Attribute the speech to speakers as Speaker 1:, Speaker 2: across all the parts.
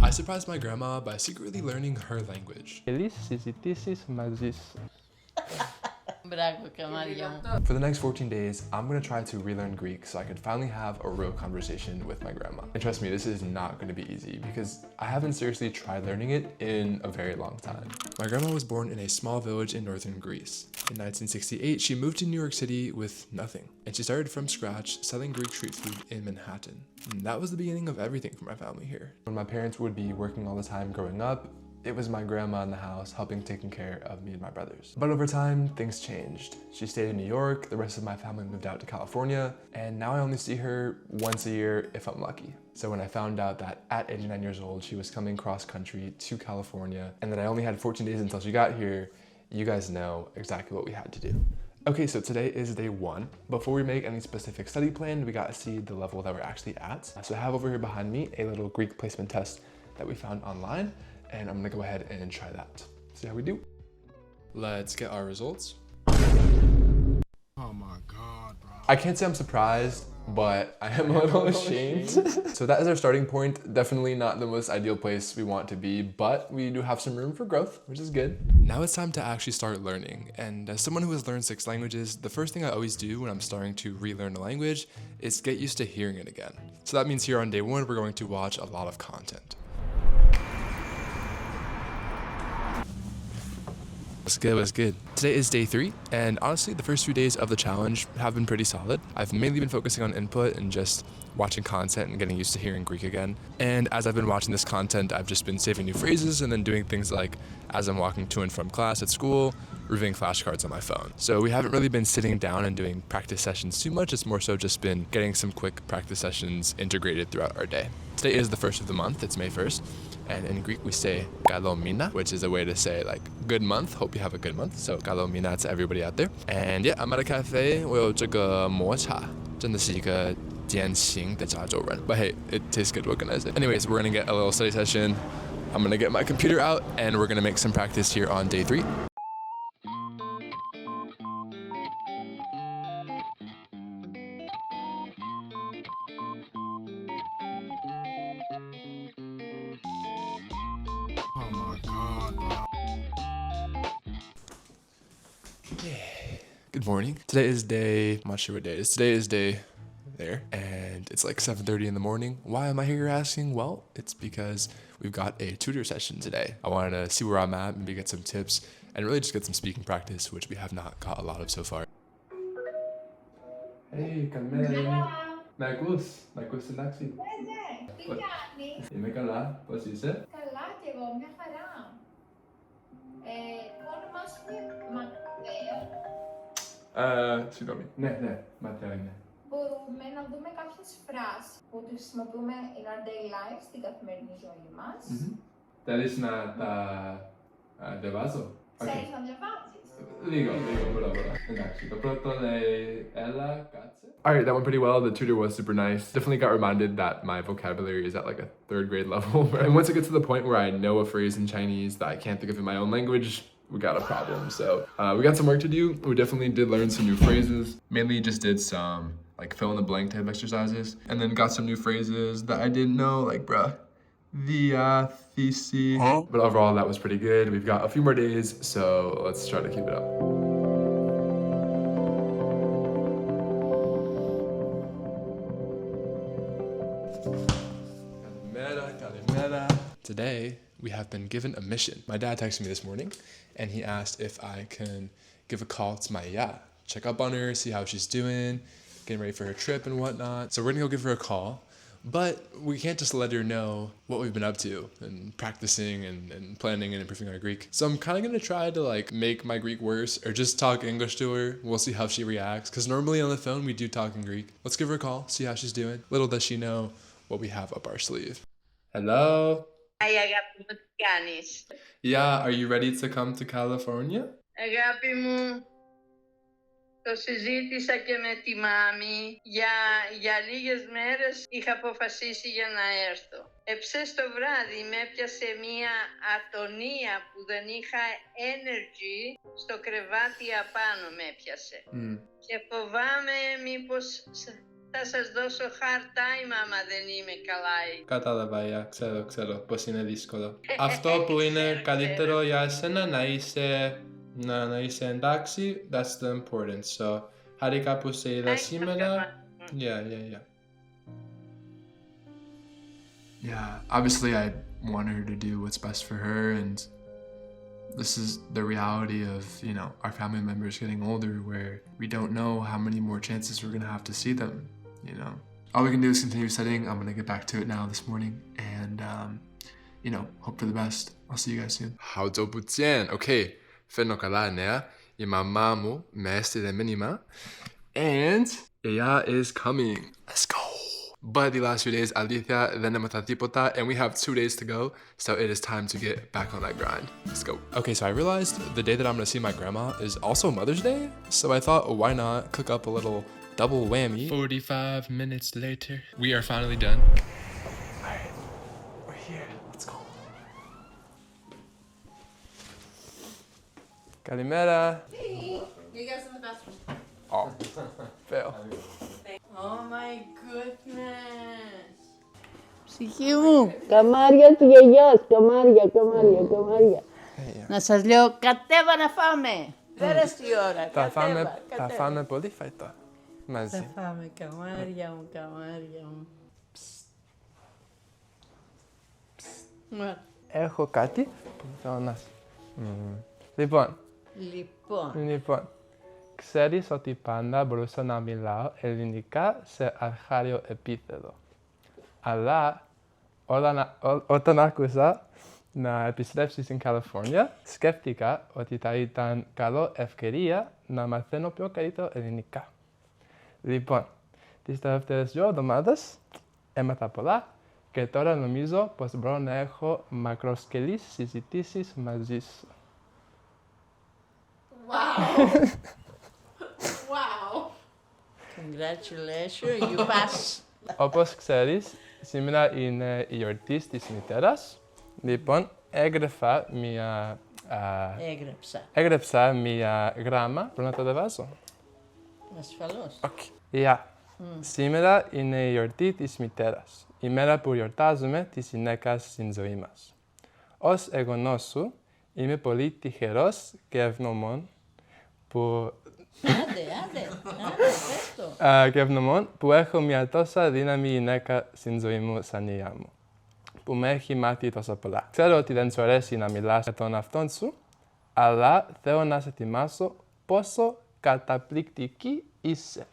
Speaker 1: I surprised my grandma by secretly learning her language. For the next 14 days, I'm gonna try to relearn Greek so I can finally have a real conversation with my grandma. And trust me, this is not gonna be easy because I haven't seriously tried learning it in a very long time. My grandma was born in a small village in northern Greece. In 1968, she moved to New York City with nothing, and she started from scratch selling Greek street food in Manhattan. And that was the beginning of everything for my family here. When my parents would be working all the time growing up, it was my grandma in the house helping taking care of me and my brothers. But over time, things changed. She stayed in New York, the rest of my family moved out to California, and now I only see her once a year if I'm lucky. So when I found out that at 89 years old, she was coming cross country to California, and that I only had 14 days until she got here, you guys know exactly what we had to do. Okay, so today is day 1. Before we make any specific study plan, we gotta see the level that we're actually at. So I have over here behind me a little Greek placement test that we found online, and I'm gonna go ahead and try that. See how we do. Let's get our results.
Speaker 2: Oh my God, bro.
Speaker 1: I can't say I'm surprised, but I am a little ashamed. So that is our starting point. Definitely not the most ideal place we want to be, but we do have some room for growth, which is good. Now it's time to actually start learning. And as someone who has learned 6 languages, the first thing I always do when I'm starting to relearn a language is get used to hearing it again. So that means here on day 1, we're going to watch a lot of content. What's good? Today is day 3, and honestly, the first few days of the challenge have been pretty solid. I've mainly been focusing on input and just watching content and getting used to hearing Greek again. And as I've been watching this content, I've just been saving new phrases and then doing things like, as I'm walking to and from class at school, reviewing flashcards on my phone. So we haven't really been sitting down and doing practice sessions too much. It's more so just been getting some quick practice sessions integrated throughout our day. Today is the first of the month, it's May 1st. And in Greek, we say kalomina, which is a way to say like good month. Hope you have a good month. So kalomina to everybody out there. And yeah, I'm at a cafe. 我有这个抹茶，真的是一个典型的加州人。But hey, it tastes good. What can I say? Anyways, we're gonna get a little study session. I'm gonna get my computer out and we're gonna make some practice here on day 3.
Speaker 2: Oh my God, bro.
Speaker 1: Good morning. Today is day, I'm not sure what day it is. Today is day there, and it's like 7:30 in the morning. Why am I here, you're asking? Well, it's because we've got a tutor session today. I wanted to see where I'm at, maybe get some tips, and really just get some speaking practice, which we have not got a lot of so far. Hey, καλημέρα. Με ακούς στην τάξη?
Speaker 3: Ναι, τι κάνεις?
Speaker 1: Είμαι καλά, πώς είσαι?
Speaker 3: Καλά κι εγώ, μια χαρά. Το όνομά σου είναι Ματθαίο.
Speaker 1: Συγγνώμη. Ναι, Ματθαίο είναι.
Speaker 3: Μπορούμε να δούμε κάποιες φράσεις που τις χρησιμοποιούμε in our daily life, στην καθημερινή ζωή μας.
Speaker 1: Θέλεις να τα διαβάζω?
Speaker 3: Ξέρεις να διαβάζεις?
Speaker 1: Λίγο, πολλά. Εντάξει, το πρώτο λέει, έλα, κάτσε. Alright, that went pretty well. The tutor was super nice. Definitely got reminded that my vocabulary is at like a 3rd grade level. And once it gets to the point where I know a phrase in Chinese that I can't think of in my own language, we got a problem. So we got some work to do. We definitely did learn some new phrases. Mainly just did some like fill in the blank type exercises. And then got some new phrases that I didn't know, like bruh. Thesis. But overall, that was pretty good. We've got a few more days, so let's try to keep it up. Kalimera. Today, we have been given a mission. My dad texted me this morning, and he asked if I can give a call to Maya, check up on her, see how she's doing, getting ready for her trip and whatnot. So we're gonna go give her a call. But we can't just let her know what we've been up to and practicing and planning and improving our Greek. So I'm kind of going to try to like make my Greek worse or just talk English to her. We'll see how she reacts. Because normally on the phone we do talk in Greek. Let's give her a call, see how she's doing. Little does she know what we have up our sleeve. Hello?
Speaker 4: Hi, αγάπη μου, τι κάνεις?
Speaker 1: Yeah, are you ready to come to California?
Speaker 4: Αγάπη μου, το συζήτησα και με τη μάμη. Για λίγες μέρες είχα αποφασίσει για να έρθω. Εψές το βράδυ με έπιασε μία ατονία που δεν είχα energy, στο κρεβάτι απάνω με έπιασε. Και φοβάμαι μήπως Θα σας δώσω hard time άμα δεν είμαι καλά.
Speaker 1: Κατάλαβα, ξέρω πως είναι δύσκολο. Αυτό που είναι καλύτερο για εσένα να είσαι εντάξει, that's the important. So, χάρηκα που σε είδα σήμερα. Yeah. Yeah, obviously I want her to do what's best for her, and this is the reality of, our family members getting older where we don't know how many more chances we're gonna have to see them, All we can do is continue studying. I'm gonna get back to it now this morning and, hope for the best. I'll see you guys soon. 好久不见. Okay, φέρνω καλά νέα. Η μαμά μου με έστειλε μήνυμα and Aya is coming. Let's go. But the last few days, αλήθεια, δεν έμαθα τίποτα, and we have 2 days to go, so it is time to get back on that grind. Let's go. Okay, so I realized the day that I'm gonna see my grandma is also Mother's Day, so I thought, why not cook up a little double whammy. 45 minutes later, we are finally done. Alright, we're here. Let's go. Kalimera.
Speaker 5: You guys in the bathroom.
Speaker 1: Oh, fail.
Speaker 5: Oh my goodness.
Speaker 6: Ψυχή μου, καμάρια του γιαγιάς, καμάρια.
Speaker 5: Να σας λέω, κατέβα να φάμε. Πέρασε η ώρα,
Speaker 1: Θα φάμε πολύ φαϊτό μαζί.
Speaker 5: Θα φάμε, καμάρια μου.
Speaker 1: Έχω κάτι που θέλω να Λοιπόν, ξέρεις ότι πάντα μπορούσα να μιλάω ελληνικά σε αρχάριο επίπεδο. Αλλά όταν άκουσα να επιστρέψει στην Καλιφόρνια, σκέφτηκα ότι θα ήταν καλό ευκαιρία να μαθαίνω πιο καλύτερο ελληνικά. Λοιπόν, τις τελευταίες 2 εβδομάδες έμαθα πολλά και τώρα νομίζω πως μπορώ να έχω μακροσκελείς συζητήσεις μαζί σου.
Speaker 5: Wow. Congratulations, you pass.
Speaker 1: Όπως ξέρεις, σήμερα είναι η γιορτή της μητέρας. Λοιπόν, έγραψα μία γράμμα. Μπορώ να το διαβάσω?
Speaker 5: Ασφαλώς.
Speaker 1: Okay. Σήμερα είναι η γιορτή της μητέρας. Η μέρα που γιορτάζουμε τη γυναίκα στην ζωή μας. Ως εγγονός σου, είμαι πολύ τυχερός και ευγνώμων που... που έχω μια τόσα δύναμη γυναίκα στην ζωή μου σαν η Aya μου, που με έχει μάθει τόσα πολλά. Ξέρω ότι δεν σου αρέσει να μιλάς για τον αυτόν σου, αλλά θέλω να σε ετοιμάσω πόσο καταπληκτική είσαι.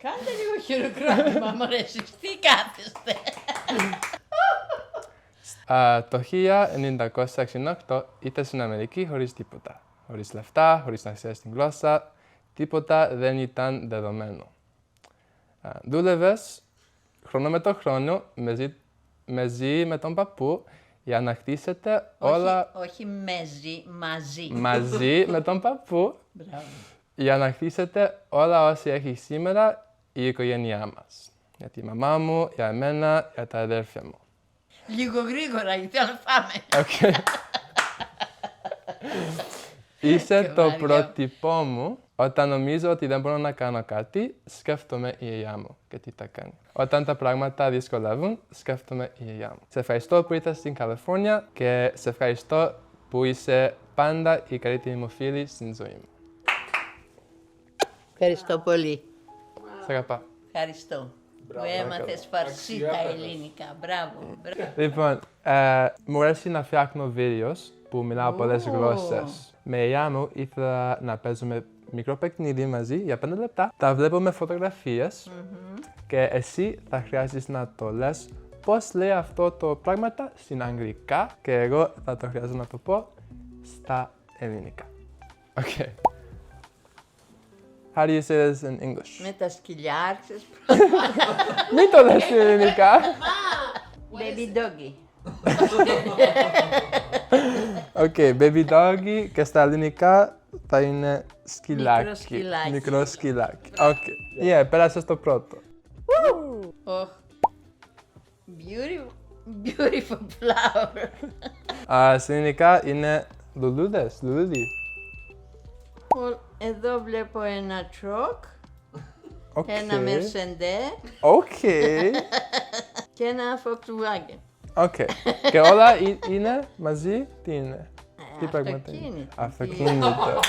Speaker 5: Κάντε λίγο χειροκρότημα, μ' αρέσει. Τι κάθεστε.
Speaker 1: Το 1968 ήρθα στην Αμερική χωρίς τίποτα. Χωρίς λεφτά, χωρίς να ξέρεις την γλώσσα, τίποτα δεν ήταν δεδομένο. Δούλευες χρόνο με το χρόνο μαζί με τον παππού για να χτίσετε όλα...
Speaker 5: Όχι μαζί.
Speaker 1: Μαζί με τον παππού.
Speaker 5: Μπράβο.
Speaker 1: Για να χτίσετε όλα όσα έχει σήμερα η οικογένειά μας. Για τη μαμά μου, για εμένα, για τα αδέρφια μου.
Speaker 5: Λίγο γρήγορα, γιατί θέλω να φάμε.
Speaker 1: Okay. Είσαι το πρότυπό μου. Όταν νομίζω ότι δεν μπορώ να κάνω κάτι, σκέφτομαι η γιαγιά μου και τι θα κάνει. Όταν τα πράγματα δυσκολεύουν, σκέφτομαι η γιαγιά μου. Σε ευχαριστώ που ήρθες στην Καλιφόρνια και σε ευχαριστώ που είσαι πάντα η καλύτερη μου φίλη στην ζωή μου.
Speaker 5: Ευχαριστώ πολύ.
Speaker 1: Σε αγαπά.
Speaker 5: Ευχαριστώ. Που έμαθες φαρσί τα ελληνικά. Μπράβο.
Speaker 1: Λοιπόν, μου αρέσει να φτιάχνω βίντεο που μιλάω πολλές γλώσσες. Με η γιαγιά μου ήθελα να παίζουμε μικρό παιχνίδι μαζί για 5 λεπτά. Τα βλέπουμε φωτογραφίες και εσύ θα χρειάζεσαι να το λες πώς λέει αυτό το πράγματα στην αγγλικά και εγώ θα το χρειάζομαι να το πω στα ελληνικά. Okay. How do you say this in English?
Speaker 5: Με τα σκυλιά άρχισες.
Speaker 1: Μην το λες στην ελληνικά.
Speaker 5: Baby doggy.
Speaker 1: Okay, baby doggy και στα ελληνικά θα είναι σκυλάκι. Μικρό σκυλάκι. Okay. Yeah, πέρασες το πρώτο.
Speaker 5: Oh. Beautiful flower.
Speaker 1: Στα ελληνικά είναι λουλούδες, λουλούδι.
Speaker 5: Εδώ βλέπω ένα τροκ, ένα
Speaker 1: Okay.
Speaker 5: μερσεντέ
Speaker 1: Okay.
Speaker 5: και ένα Volkswagen.
Speaker 1: Okay. Και όλα είναι μαζί, τι είναι? Τι πράγματα είναι?
Speaker 5: Αυτοκίνητο.
Speaker 1: Αυτοκίνητο.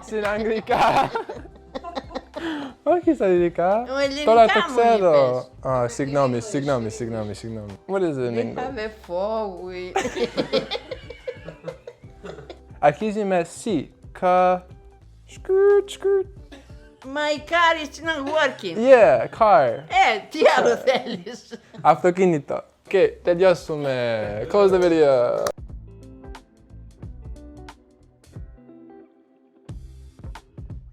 Speaker 1: Στην αγγλικά. Όχι στα ελληνικά.
Speaker 5: ελληνικά
Speaker 1: Τώρα το
Speaker 5: μου
Speaker 1: ξέρω.
Speaker 5: είπες.
Speaker 1: Α, συγγνώμη. What is it in
Speaker 5: We
Speaker 1: English?
Speaker 5: have a four.
Speaker 1: Αρχίζει με C. Κα. Skirt.
Speaker 5: My car is not working.
Speaker 1: Yeah, car.
Speaker 5: Τι άλλο θέλεις?
Speaker 1: Αυτοκίνητο. Και τελειώσουμε. Close the video.